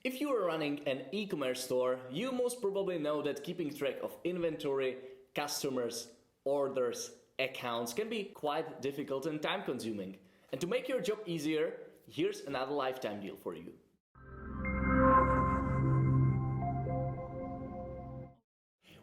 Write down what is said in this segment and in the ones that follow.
If you are running an e-commerce store, you most probably know that keeping track of inventory, customers, orders, accounts can be quite difficult and time-consuming. And to make your job easier, here's another lifetime deal for you.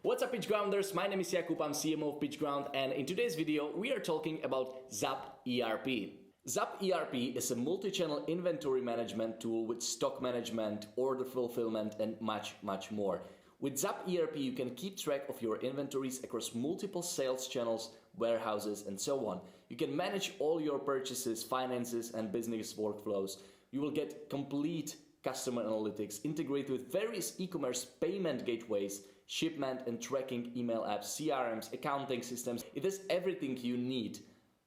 What's up, PitchGrounders? My name is Jakub, I'm CMO of PitchGround, and in today's video we are talking about ZapERP. ZapERP is a multi-channel inventory management tool with stock management, order fulfillment, and much more. With ZapERP, you can keep track of your inventories across multiple sales channels, warehouses, and so on. You can manage all your purchases, finances, and business workflows. You will get complete customer analytics, integrate with various e-commerce payment gateways, shipment and tracking email apps, CRMs, accounting systems. It is everything you need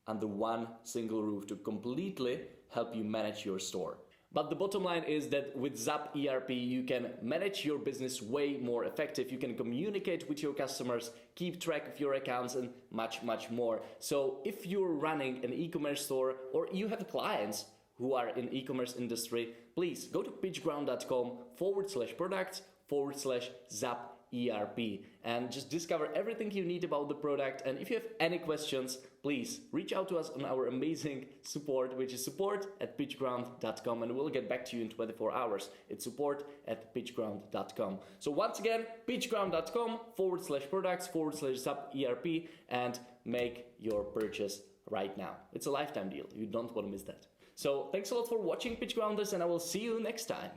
under one single roof to completely help you manage your store. But the bottom line is that with ZapERP, you can manage your business way more effective. You can communicate with your customers, keep track of your accounts, and much more. So if you're running an e-commerce store or you have clients who are in e-commerce industry, please go to pitchground.com/products/ZapERP and just discover everything you need about the product. And if you have any questions, please reach out to us on our amazing support, which is support@pitchground.com, and we'll get back to you in 24 hours. It's support@pitchground.com. So once again, pitchground.com/products/ZapERP and make your purchase right now. It's a lifetime deal. You don't want to miss that. So thanks a lot for watching, PitchGrounders, and I will see you next time.